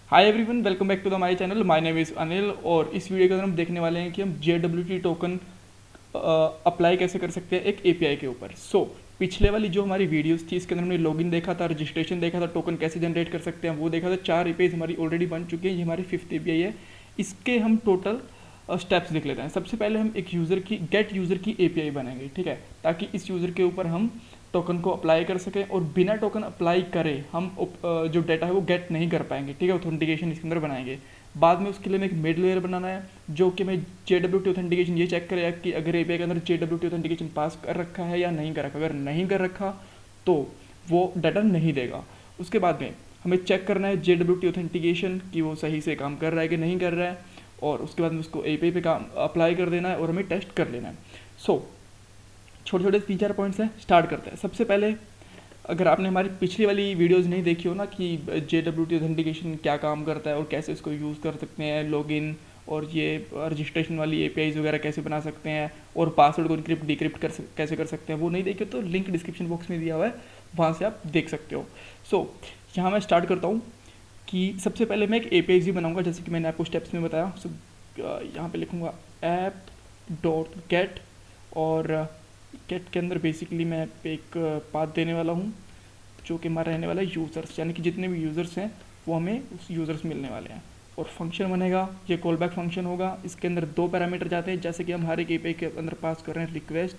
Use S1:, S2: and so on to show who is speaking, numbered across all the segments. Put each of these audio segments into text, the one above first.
S1: Hi everyone, welcome back to the my channel. My name is Anil और इस video के अंदर हम देखने वाले हैं कि हम JWT टोकन अप्लाई कैसे कर सकते हैं एक API के ऊपर। पिछले वाली जो हमारी वीडियोस थी इसके अंदर हमने लॉगिन देखा था, रजिस्ट्रेशन देखा था, टोकन कैसे जनरेट कर सकते हैं वो देखा था। 4 APIs हमारी ऑलरेडी बन चुकी हैं, ये हमारी 5th API है। इसके हम टोटल स्टेप्स देख लेते हैं। सबसे पहले हम एक यूज़र की गेट यूज़र की API बनाएंगे, ठीक है, ताकि इस यूज़र के ऊपर हम टोकन को अप्लाई कर सकें और बिना टोकन अप्लाई करे हम जो डाटा है वो गेट नहीं कर पाएंगे, ठीक है। ऑथेंटिकेशन इसके अंदर बनाएंगे। बाद में उसके लिए हमें एक मिडलवेयर बनाना है जो कि हमें JWT ऑथेंटिकेशन ये चेक करेगा कि अगर API के अंदर JWT ऑथेंटिकेशन पास कर रखा है या नहीं कर रखा। अगर नहीं कर रखा तो वो डाटा नहीं देगा। उसके बाद में हमें चेक करना है JWT ऑथेंटिकेशन कि वो सही से काम कर रहा है कि नहीं कर रहा है, और उसके बाद में उसको API पे काम अप्लाई कर देना है और हमें टेस्ट कर लेना है। छोटे छोटे 3-4 पॉइंट्स हैं, स्टार्ट करते हैं। सबसे पहले अगर आपने हमारी पिछली वाली वीडियोस नहीं देखी हो ना कि JWT ऑथेंटिकेशन क्या काम करता है और कैसे इसको यूज़ कर सकते हैं, लॉगिन और ये रजिस्ट्रेशन वाली APIs वगैरह कैसे बना सकते हैं और पासवर्ड को इनक्रिप्ट डिक्रिप्ट कैसे कर सकते हैं, वो नहीं देखे तो लिंक डिस्क्रिप्शन बॉक्स में दिया हुआ है, वहाँ से आप देख सकते हो। यहाँ मैं स्टार्ट करता हूँ कि सबसे पहले मैं एक APIs भी बनाऊँगा जैसे कि मैंने आपको स्टेप्स में बताया। यहाँ पर लिखूँगा app.get और गेट के अंदर बेसिकली मैं एक पाथ देने वाला हूँ जो कि हमारा रहने वाला है यूज़र्स, यानी कि जितने भी यूज़र्स हैं वो हमें उस यूज़र्स मिलने वाले हैं। और फंक्शन बनेगा, ये कॉल बैक फंक्शन होगा। इसके अंदर 2 पैरामीटर जाते हैं जैसे कि हम हर एक API के अंदर पास कर रहे हैं, रिक्वेस्ट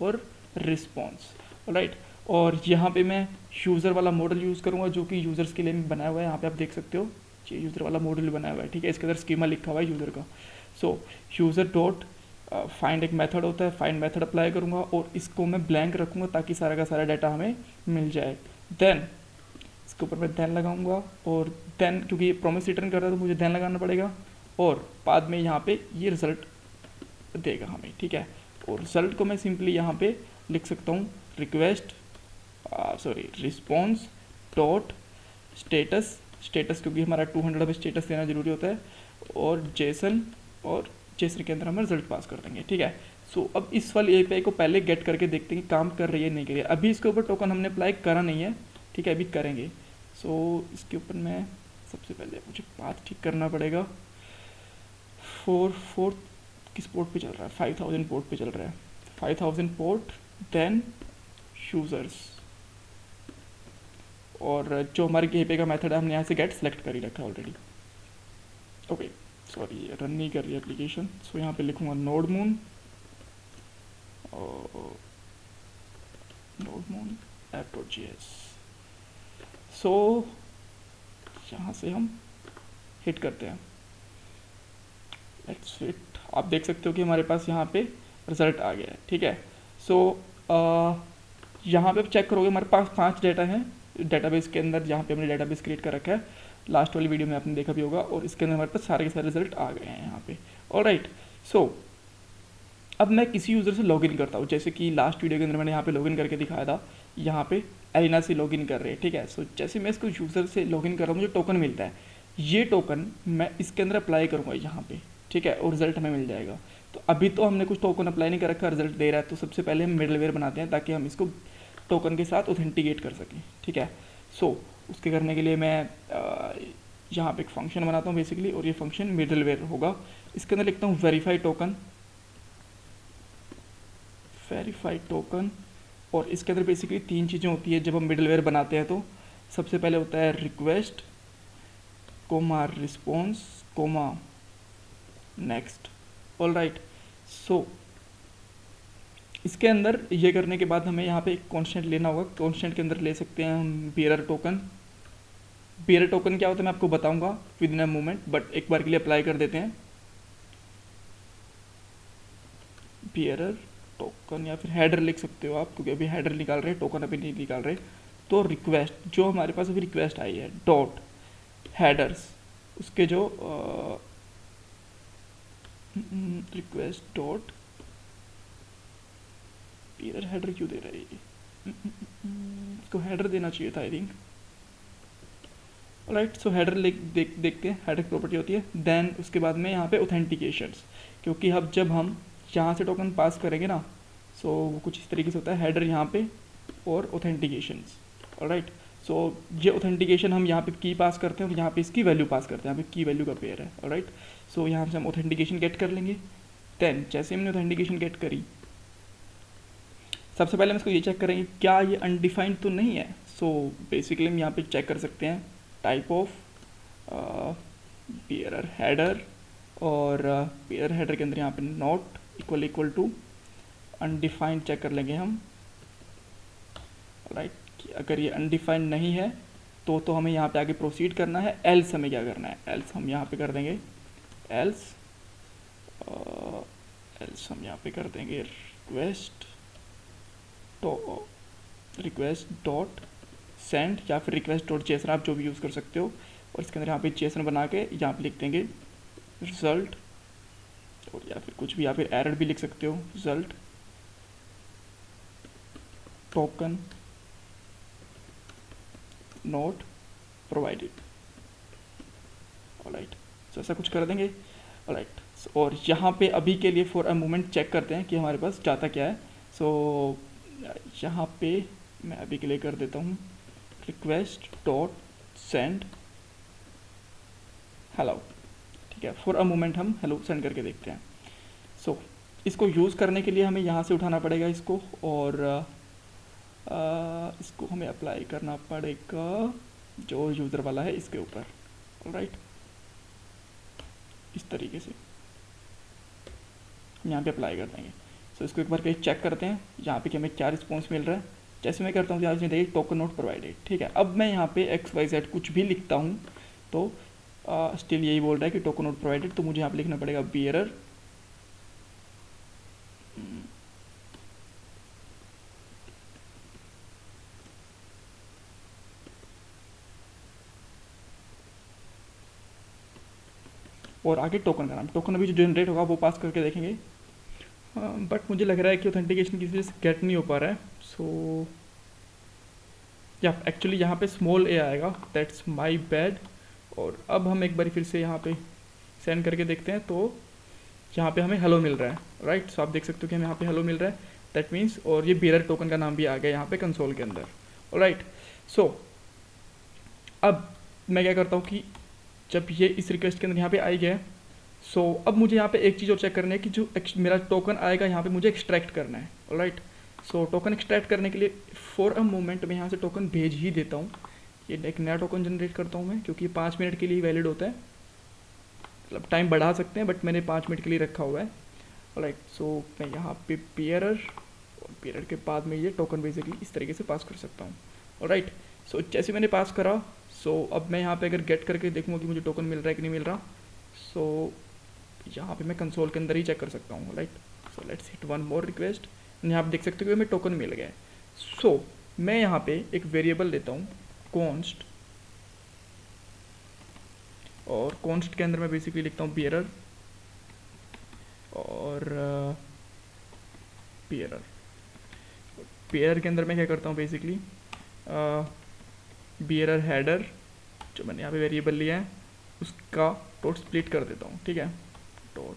S1: और रिस्पॉन्स, राइट। और यहाँ पे मैं यूज़र वाला मॉडल यूज़ करूँगा जो कि यूज़र्स के लिए बनाया हुआ है। यहाँ पे आप देख सकते हो ये यूज़र वाला मॉडल बनाया हुआ है, ठीक है। इसके अंदर स्कीमा लिखा हुआ है यूज़र का। यूज़र डॉट फाइंड एक मेथड होता है, फाइंड मेथड अप्लाई करूँगा और इसको मैं ब्लैंक रखूँगा ताकि सारा का सारा डाटा हमें मिल जाए। देन इसके ऊपर मैं देन लगाऊंगा और देन क्योंकि ये प्रॉमिस रिटर्न कर रहा है तो मुझे देन लगाना पड़ेगा और बाद में यहाँ पे ये रिज़ल्ट देगा हमें, ठीक है। और रिज़ल्ट को मैं सिंपली यहाँ पे लिख सकता हूँ रिस्पॉन्स डॉट स्टेटस क्योंकि हमारा 200 में स्टेटस देना जरूरी होता है, और जेसन और जेसन के अंदर हम रिजल्ट पास कर देंगे, ठीक है। अब इस वाली API को पहले गेट करके देखते हैं कि काम कर रही है नहीं कर रही है। अभी इसके ऊपर टोकन हमने अप्लाई करा नहीं है, ठीक है, अभी करेंगे। इसके ऊपर मैं सबसे पहले मुझे पाथ ठीक करना पड़ेगा। 4 किस पोर्ट पे चल रहा है? 5000 पोर्ट पे चल रहा है। 5000 पोर्ट, देन यूज़र्स, और जो हमारे API का मेथड है हमने यहाँ से गेट सेलेक्ट कर ही रखा है ऑलरेडी। ओके, सॉरी रन नहीं कर रही एप्लीकेशन। यहाँ पे लिखूँगा नोडमून app.js। यहाँ से हम हिट करते हैं, लेट्स हिट। आप देख सकते हो कि हमारे पास यहाँ पे रिजल्ट आ गया है, ठीक है। यहाँ पे चेक करोगे हमारे पास 5 डाटा हैं डेटाबेस के अंदर, जहाँ पे हमने डेटाबेस क्रिएट कर रखा है। लास्ट वाली वीडियो में आपने देखा भी होगा, और इसके अंदर हमारे पास सारे के सारे रिजल्ट आ गए हैं यहाँ पे, ऑलराइट। अब मैं किसी यूज़र से लॉगिन करता हूँ, जैसे कि लास्ट वीडियो के अंदर मैंने यहाँ पे लॉगिन करके दिखाया था। यहाँ पे एलिना से लॉगिन कर रहे हैं, ठीक है। जैसे मैं इसको यूज़र से लॉगिन कर रहा हूँ मुझे टोकन मिलता है। ये टोकन मैं इसके अंदर अप्लाई करूँगा यहाँ पे, ठीक है, और रिजल्ट हमें मिल जाएगा। तो अभी तो हमने कुछ टोकन अप्लाई नहीं कर रखा, रिजल्ट दे रहा है। तो सबसे पहले हम मिडलवेयर बनाते हैं ताकि हम इसको टोकन के साथ ऑथेंटिकेट कर सकें, ठीक है। उसके करने के लिए मैं यहाँ पे एक फंक्शन बनाता हूँ बेसिकली, और ये फंक्शन मिडलवेयर होगा। इसके अंदर लिखता हूँ वेरीफाई टोकन, और इसके अंदर बेसिकली 3 चीज़ें होती है जब हम मिडलवेयर बनाते हैं। तो सबसे पहले होता है request comma response comma next, alright. इसके अंदर ये करने के बाद हमें यहाँ पे एक कॉन्स्टेंट लेना होगा। कॉन्स्टेंट के अंदर ले सकते हैं हम बियरर टोकन। बियरर टोकन क्या होता है मैं आपको बताऊंगा with in a moment, but एक बार के लिए अप्लाई कर देते हैं। बियरर टोकन या फिर हेडर लिख सकते हो आप, क्योंकि अभी हेडर निकाल रहे हैं, टोकन अभी नहीं निकाल रहे। तो रिक्वेस्ट जो हमारे पास अभी रिक्वेस्ट आई है डॉट हेडर्स, उसके जो रिक्वेस्ट डॉट बियरर हेडर क्यों दे रहा है इसको हेडर देना चाहिए था आई थिंक, राइट। हेडर देखते हैं, हेडर प्रॉपर्टी होती है। देन उसके बाद में यहाँ पे ऑथेंटिकेशंस, क्योंकि अब जब हम यहाँ से टोकन पास करेंगे ना, वो कुछ इस तरीके से होता है, हेडर यहाँ पे और ऑथेंटिकेशंस, ऑलराइट। सो ये ऑथेंटिकेशन हम यहाँ पे की पास करते हैं और यहाँ पे इसकी वैल्यू पास करते हैं, यहाँ पे की वैल्यू का पेयर है, ऑलराइट। सो यहाँ से हम ऑथेंटिकेशन गेट कर लेंगे। देन जैसे हमने ऑथेंटिकेशन गेट करी, सबसे पहले हम इसको ये चेक करेंगे क्या ये अनडिफाइंड तो नहीं है। सो बेसिकली हम यहाँ पे चेक कर सकते हैं टाइप ऑफ पेयर हेडर, और पेयर हेडर के अंदर यहाँ पे not equal to undefined check कर लेंगे हम, राइट। अगर ये अनडिफाइंड नहीं है तो हमें यहाँ पे आगे प्रोसीड करना है। एल्स हमें क्या करना है, एल्स हम यहाँ पे कर देंगे एल्स हम यहाँ पे कर देंगे रिक्वेस्ट डॉट सेंड या फिर रिक्वेस्ट डॉट जेसन, आप जो भी यूज़ कर सकते हो। और इसके अंदर यहाँ पे जेसन बना के यहाँ पे लिख देंगे रिजल्ट, और या फिर कुछ भी, या फिर एरर भी लिख सकते हो, result token not provided, alright. So ऐसा कुछ कर देंगे, ऑलराइट। और यहाँ पे अभी के लिए फॉर अ मोमेंट चेक करते हैं कि हमारे पास जाता क्या है। सो यहाँ पे मैं अभी के लिए कर देता हूँ रिक्वेस्ट डॉट सेंड हेलो, ठीक है। फॉर अ मोमेंट हम हेलो सेंड करके देखते हैं। सो इसको यूज़ करने के लिए हमें यहाँ से उठाना पड़ेगा इसको, और इसको हमें अप्लाई करना पड़ेगा जो यूज़र वाला है इसके ऊपर, ऑलराइट। इस तरीके से हम यहाँ पे अप्लाई कर देंगे। सो इसको एक बार कहीं चेक करते हैं यहाँ पे कि हमें क्या रिस्पॉन्स मिल रहा है। जैसे मैं करता हूँ यहाँ से देखिए टोकन नॉट प्रोवाइडेड, ठीक है। अब मैं यहाँ पे XYZ कुछ भी लिखता हूँ तो स्टिल यही बोल रहा है कि टोकन नॉट प्रोवाइडेड, तो मुझे यहाँ पे लिखना पड़ेगा बियरर और आगे टोकन का नाम। टोकन अभी जो जनरेट होगा वो पास करके देखेंगे, बट मुझे लग रहा है कि ऑथेंटिकेशन की वजह से गेट नहीं हो पा रहा है। सो या एक्चुअली यहाँ पे स्मॉल ए आएगा, दैट्स माय बैड। और अब हम एक बार फिर से यहाँ पे सेंड करके देखते हैं तो यहाँ पे हमें हेलो मिल रहा है, राइट। सो आप देख सकते हो कि हमें यहाँ पे हेलो मिल रहा है, दैट मीन्स, और ये बियरर टोकन का नाम भी आ गया यहाँ पे कंसोल के अंदर, ऑलराइट। सो अब मैं क्या करता हूँ कि जब ये इस रिक्वेस्ट के अंदर यहाँ पे आई गया, सो अब मुझे यहाँ पे एक चीज़ और चेक करनी है कि जो मेरा टोकन आएगा यहाँ पे मुझे एक्सट्रैक्ट करना है, ऑलराइट। सो टोकन एक्सट्रैक्ट करने के लिए फॉर अ मोमेंट मैं यहाँ से टोकन भेज ही देता हूँ। ये एक नया टोकन जनरेट करता हूँ मैं, क्योंकि 5 मिनट के लिए वैलिड होता है, मतलब टाइम बढ़ा सकते हैं बट मैंने 5 मिनट के लिए रखा हुआ है, ऑलराइट। सो मैं यहाँ पे पेयरर, और पेयरर के बाद में ये टोकन बेसिकली इस तरीके से पास कर सकता हूँ, ऑलराइट। सो जैसे मैंने पास करा, सो अब मैं यहाँ पे अगर गेट करके देखूँगा कि मुझे टोकन मिल रहा है कि नहीं मिल रहा, सो यहाँ पे मैं कंसोल के अंदर ही चेक कर सकता हूँ, right. So let's hit one more request, यहाँ पे देख सकते हो कि हमें टोकन मिल गया है। सो मैं यहाँ पे एक वेरिएबल लेता हूँ कॉन्स्ट, और कॉन्स्ट के अंदर मैं बेसिकली लिखता हूँ बियरर, और पेयर के अंदर मैं क्या करता हूँ बेसिकली बियरर हेडर, जो मैंने यहाँ पे वेरिएबल लिया है उसका डॉट स्प्लिट कर देता हूँ, ठीक है। Dot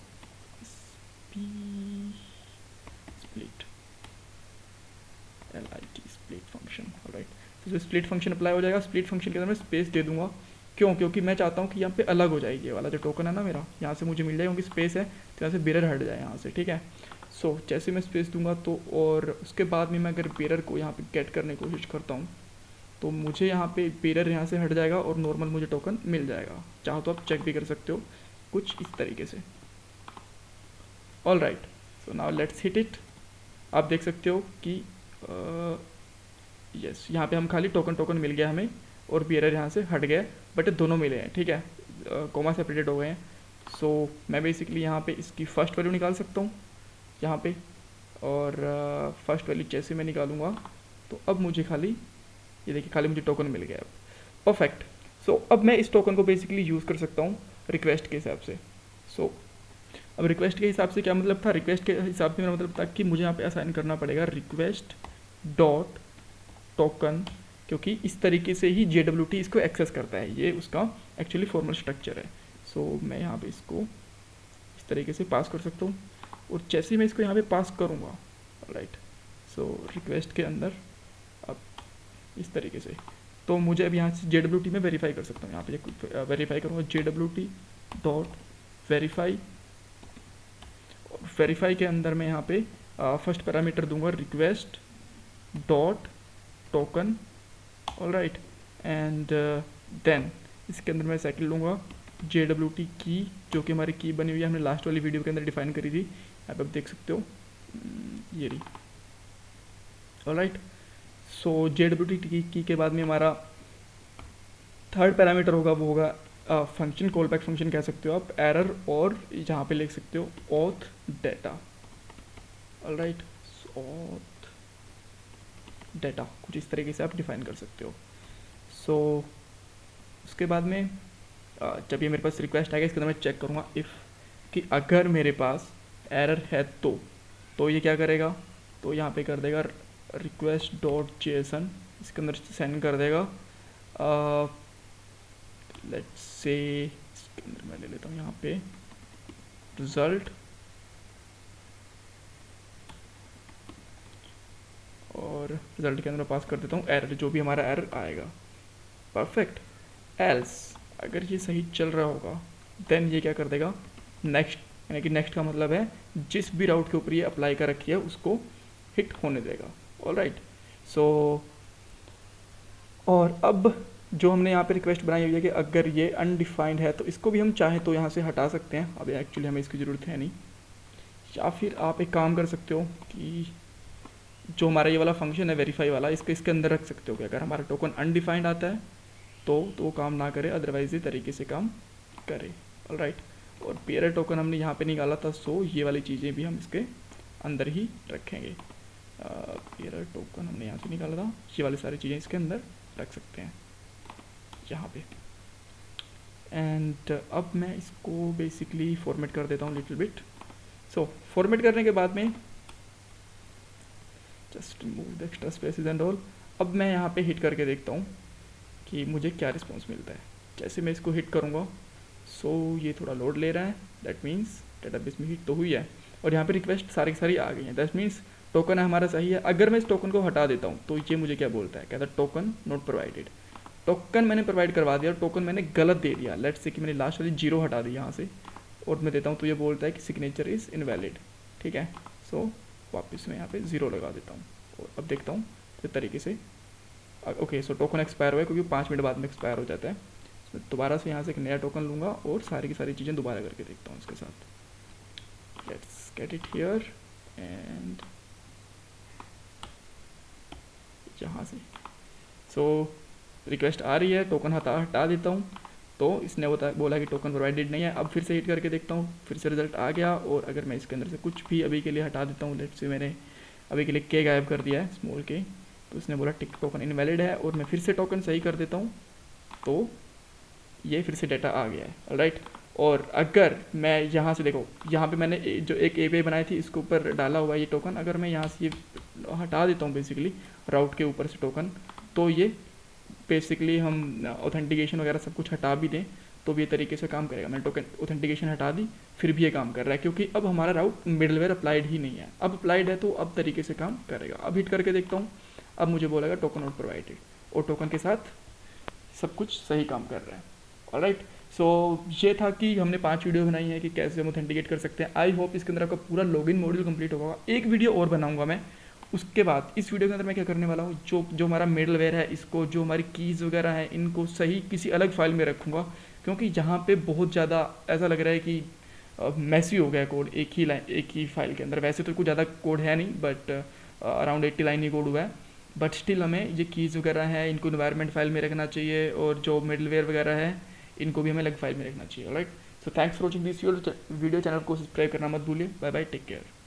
S1: split LIT split function, alright. तो स्प्लिट फंक्शन अप्लाई हो जाएगा। स्प्लिट फंक्शन के अंदर मैं स्पेस दे दूंगा, क्यों, क्योंकि मैं चाहता हूँ कि यहाँ पे अलग हो जाएगी ये वाला जो टोकन है ना मेरा, यहाँ से मुझे मिल जाए, क्योंकि स्पेस है तो यहाँ से बियरर हट जाए यहाँ से, ठीक है। सो जैसे मैं स्पेस दूंगा तो, और उसके बाद में मैं अगर बियरर को यहाँ पे गेट करने की कोशिश करता हूँ तो मुझे यहाँ पे बियरर यहाँ से हट जाएगा और नॉर्मल मुझे टोकन मिल जाएगा। चाहो तो आप चेक भी कर सकते हो कुछ इस तरीके से, alright. So now let's hit it. आप देख सकते हो कि यस यहाँ पे हम खाली टोकन मिल गया हमें, और बियरर यहाँ से हट गया, बट दोनों मिले हैं, ठीक है, कॉमा सेपरेटेड हो गए हैं। सो मैं बेसिकली यहाँ पे इसकी फ़र्स्ट वैल्यू निकाल सकता हूँ यहाँ पे, और फर्स्ट वैल्यू जैसे मैं निकालूंगा तो अब मुझे खाली, ये देखिए खाली मुझे टोकन मिल गया अब, परफेक्ट। सो अब मैं इस टोकन को बेसिकली यूज़ कर सकता हूँ रिक्वेस्ट के हिसाब से। सो अब रिक्वेस्ट के हिसाब से क्या मतलब था, रिक्वेस्ट के हिसाब से मेरा मतलब था कि मुझे यहाँ पे असाइन करना पड़ेगा रिक्वेस्ट डॉट टोकन, क्योंकि इस तरीके से ही JWT इसको एक्सेस करता है, ये उसका एक्चुअली फॉर्मल स्ट्रक्चर है। सो मैं यहाँ पे इसको इस तरीके से पास कर सकता हूँ, और जैसे ही मैं इसको यहाँ पे पास करूँगा, राइट। सो रिक्वेस्ट के अंदर अब इस तरीके से तो मुझे अब यहाँ से JWT में वेरीफाई कर सकता हूँ। यहाँ पे वेरीफाई करूँगा JWT डॉट वेरीफाई। वेरीफाई के अंदर मैं यहाँ पे फर्स्ट पैरामीटर दूंगा request dot token, alright, and then इसके अंदर मैं सेकंड लूँगा JWT की, जो कि हमारी की बनी हुई है, हमने लास्ट वाली वीडियो के अंदर डिफाइन करी थी, आप अब देख सकते हो ये रही, ऑलराइट। सो JWT की के बाद में हमारा थर्ड पैरामीटर होगा, वो होगा फंक्शन, कॉल बैक फंक्शन कह सकते हो आप, एरर, और जहाँ पे लिख सकते हो auth data, alright, auth data, कुछ इस तरीके से आप डिफाइन कर सकते हो। सो उसके बाद में जब ये मेरे पास रिक्वेस्ट आएगा, इसके अंदर मैं चेक करूँगा इफ़ कि अगर मेरे पास एरर है तो ये क्या करेगा, तो यहाँ पे कर देगा रिक्वेस्ट डॉट JSON, इसके अंदर सेंड कर देगा लेट्स से, इसके अंदर मैं ले लेता हूँ यहाँ पे रिजल्ट, और रिजल्ट के अंदर पास कर देता हूँ एरर, जो भी हमारा एरर आएगा, परफेक्ट। एल्स अगर ये सही चल रहा होगा देन ये क्या कर देगा नेक्स्ट, यानी कि नेक्स्ट का मतलब है जिस भी राउट के ऊपर ये अप्लाई कर रखी है उसको हिट होने देगा, ऑलराइट। सो और अब जो हमने यहाँ पे रिक्वेस्ट बनाई हुई है कि अगर ये अनडिफाइंड है तो इसको भी हम चाहें तो यहाँ से हटा सकते हैं, अब एक्चुअली हमें इसकी ज़रूरत है नहीं। या फिर आप एक काम कर सकते हो कि जो हमारा ये वाला फंक्शन है वेरीफाई वाला, इसके अंदर रख सकते हो कि अगर हमारा टोकन अनडिफाइंड आता है तो वो काम ना करे, अदरवाइज ये तरीके से काम करे, ऑलराइट। और पेयर टोकन हमने यहाँ पे निकाला था, सो ये वाली चीज़ें भी हम इसके अंदर ही रखेंगे। पेयर टोकन हमने यहाँ से निकाला था, ये वाली सारी चीज़ें इसके अंदर रख सकते हैं यहाँ पे। एंड अब मैं इसको बेसिकली फॉर्मेट कर देता हूँ लिटिल बिट। सो फॉर्मेट करने के बाद में just move the extra spaces and all. अब मैं यहाँ पे हिट करके देखता हूँ कि मुझे क्या रिस्पॉन्स मिलता है। जैसे मैं इसको हिट करूँगा, सो ये थोड़ा लोड ले रहा है, दैट मीन्स डेटाबेस में हिट तो हुई है, और यहाँ पे रिक्वेस्ट सारी की सारी आ गई हैं, दैट मीन्स टोकन हमारा सही है। अगर मैं इस टोकन को हटा देता हूँ तो ये मुझे क्या बोलता है, कहता है टोकन नॉट प्रोवाइडेड। टोकन मैंने प्रोवाइड करवा दिया और टोकन मैंने गलत दे दिया, लेट्स से कि मैंने लास्ट वाली 0 हटा दी यहाँ से, और मैं देता हूँ तो ये बोलता है कि सिग्नेचर इज़ इनवैलिड, ठीक है। सो वापस मैं यहाँ पे 0 लगा देता हूँ, और अब देखता हूँ इस तरीके से। ओके, सो टोकन एक्सपायर हुआ है क्योंकि 5 मिनट बाद में एक्सपायर हो जाता है। मैं दोबारा से यहाँ से एक नया टोकन लूँगा और सारी की सारी चीज़ें दोबारा करके देखता हूँ इसके साथ। Let's get it here and यहाँ से। सो रिक्वेस्ट आ रही है, टोकन हटा देता हूँ, तो इसने बोला कि टोकन प्रोवाइडेड नहीं है। अब फिर से हिट करके देखता हूँ, फिर से रिजल्ट आ गया, और अगर मैं इसके अंदर से कुछ भी अभी के लिए हटा देता हूँ, लेट्स से मैंने अभी के लिए के गायब कर दिया है, स्मॉल के, तो इसने बोला टिक टोकन इनवैलिड है, और मैं फिर से टोकन सही कर देता हूँ तो ये फिर से डाटा आ गया है, ऑलराइट। और अगर मैं यहाँ से देखो, यहाँ पे मैंने जो एक API बनाई थी इसके ऊपर डाला हुआ है ये टोकन, अगर मैं यहाँ से ये हटा देता हूँ बेसिकली राउट के ऊपर से टोकन, तो ये बेसिकली हम ऑथेंटिकेशन वगैरह सब कुछ हटा भी दें तो भी ये तरीके से काम करेगा। मैंने टोकन ऑथेंटिकेशन हटा दी फिर भी ये काम कर रहा है, क्योंकि अब हमारा राउट मिडलवेयर अप्लाइड ही नहीं है। अब अप्लाइड है तो अब तरीके से काम करेगा। अब हिट करके देखता हूँ, अब मुझे बोलेगा टोकन नॉट प्रोवाइडेड, और टोकन के साथ सब कुछ सही काम कर रहा है, ऑलराइट। सो ये था कि हमने 5 वीडियो बनाई है कि कैसे हम ऑथेंटिकेट कर सकते हैं। आई होप इसके अंदर आपका पूरा लॉगिन मॉड्यूल कंप्लीट होगा। एक वीडियो और बनाऊंगा मैं, उसके बाद इस वीडियो के अंदर मैं क्या करने वाला हूँ, जो हमारा मिडलवेयर है इसको, जो हमारी कीज़ वगैरह हैं इनको सही किसी अलग फाइल में रखूँगा, क्योंकि जहाँ पे बहुत ज़्यादा ऐसा लग रहा है कि मैसी हो गया कोड एक ही फाइल के अंदर। वैसे तो कुछ ज़्यादा कोड है नहीं, but around 80 line he code हुआ है, बट स्टिल हमें ये कीज़ वगैरह है इनको इन्वायरमेंट फाइल में रखना चाहिए, और जो मिडलवेयर वगैरह है इनको भी हमें अलग फाइल में रखना चाहिए, right. So thanks for watching this video. Channel को सब्सक्राइब करना मत भूलिए। Bye bye, take care.